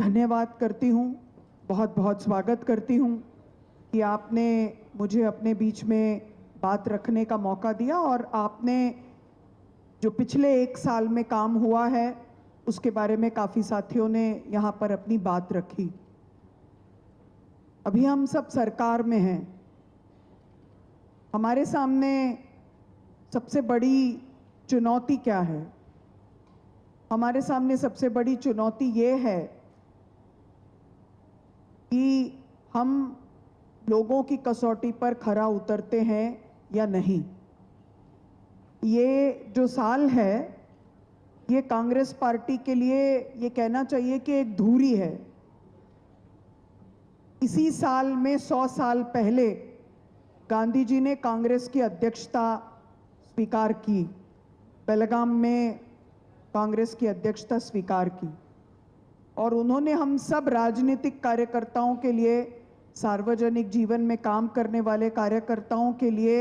धन्यवाद करती हूँ, बहुत बहुत स्वागत करती हूँ कि आपने मुझे अपने बीच में बात रखने का मौका दिया और आपने जो पिछले 1 साल में काम हुआ है उसके बारे में काफ़ी साथियों ने यहाँ पर अपनी बात रखी। अभी हम सब सरकार में हैं। हमारे सामने सबसे बड़ी चुनौती क्या है? हमारे सामने सबसे बड़ी चुनौती ये है कि हम लोगों की कसौटी पर खरा उतरते हैं या नहीं। ये जो साल है, ये कांग्रेस पार्टी के लिए ये कहना चाहिए कि एक धूरी है। इसी साल में 100 साल पहले गांधी जी ने कांग्रेस की अध्यक्षता स्वीकार की, बेलगाम में कांग्रेस की अध्यक्षता स्वीकार की और उन्होंने हम सब राजनीतिक कार्यकर्ताओं के लिए, सार्वजनिक जीवन में काम करने वाले कार्यकर्ताओं के लिए,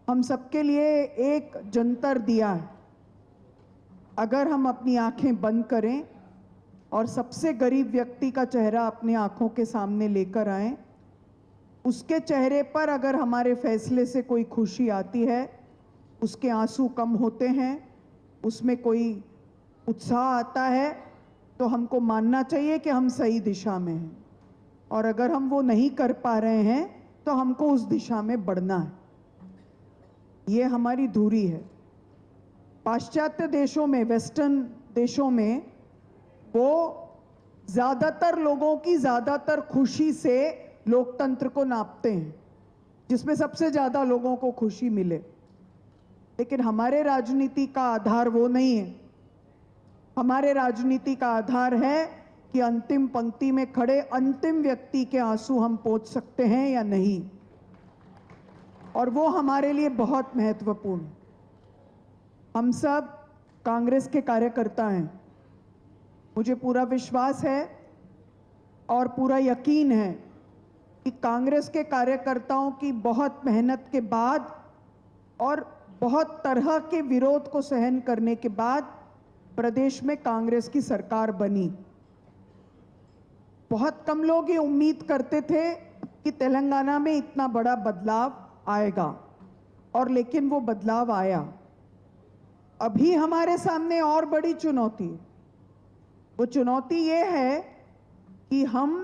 हम सबके लिए एक जंतर दिया है। अगर हम अपनी आंखें बंद करें और सबसे गरीब व्यक्ति का चेहरा अपनी आंखों के सामने लेकर आएं, उसके चेहरे पर अगर हमारे फैसले से कोई खुशी आती है, उसके आंसू कम होते हैं, उसमें कोई उत्साह आता है, तो हमको मानना चाहिए कि हम सही दिशा में हैं। और अगर हम वो नहीं कर पा रहे हैं तो हमको उस दिशा में बढ़ना है। ये हमारी धुरी है। पाश्चात्य देशों में, वेस्टर्न देशों में, वो ज्यादातर लोगों की ज्यादातर खुशी से लोकतंत्र को नापते हैं, जिसमें सबसे ज्यादा लोगों को खुशी मिले। लेकिन हमारे राजनीति का आधार वो नहीं है। हमारे राजनीति का आधार है कि अंतिम पंक्ति में खड़े अंतिम व्यक्ति के आंसू हम पोंछ सकते हैं या नहीं, और वो हमारे लिए बहुत महत्वपूर्ण है। हम सब कांग्रेस के कार्यकर्ता हैं। मुझे पूरा विश्वास है और पूरा यकीन है कि कांग्रेस के कार्यकर्ताओं की बहुत मेहनत के बाद और बहुत तरह के विरोध को सहन करने के बाद प्रदेश में कांग्रेस की सरकार बनी। बहुत कम लोग ये उम्मीद करते थे कि तेलंगाना में इतना बड़ा बदलाव आएगा, और लेकिन वो बदलाव आया। अभी हमारे सामने और बड़ी चुनौती है। वो चुनौती ये है कि हम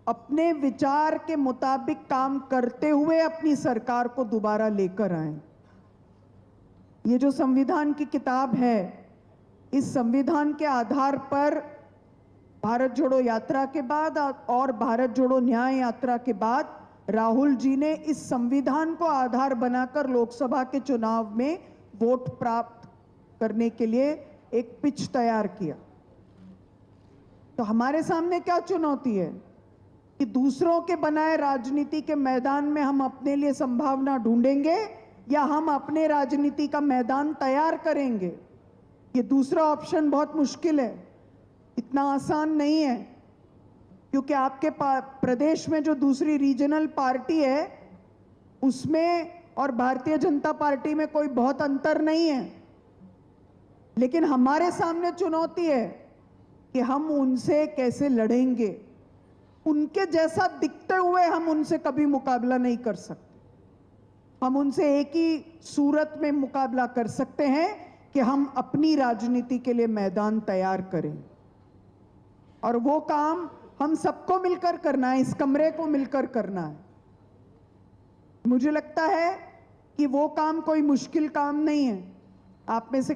अपने विचार के मुताबिक काम करते हुए अपनी सरकार को दोबारा लेकर आए। ये जो संविधान की किताब है, इस संविधान के आधार पर भारत जोड़ो यात्रा के बाद और भारत जोड़ो न्याय यात्रा के बाद राहुल जी ने इस संविधान को आधार बनाकर लोकसभा के चुनाव में वोट प्राप्त करने के लिए एक पिच तैयार किया। तो हमारे सामने क्या चुनौती है कि दूसरों के बनाए राजनीति के मैदान में हम अपने लिए संभावना ढूंढेंगे या हम अपने राजनीति का मैदान तैयार करेंगे। ये दूसरा ऑप्शन बहुत मुश्किल है, इतना आसान नहीं है, क्योंकि आपके प्रदेश में जो दूसरी रीजनल पार्टी है उसमें और भारतीय जनता पार्टी में कोई बहुत अंतर नहीं है। लेकिन हमारे सामने चुनौती है कि हम उनसे कैसे लड़ेंगे। उनके जैसा दिखते हुए हम उनसे कभी मुकाबला नहीं कर सकते। हम उनसे एक ही सूरत में मुकाबला कर सकते हैं कि हम अपनी राजनीति के लिए मैदान तैयार करें, और वो काम हम सबको मिलकर करना है, इस कमरे को मिलकर करना है। मुझे लगता है कि वो काम कोई मुश्किल काम नहीं है। आप में से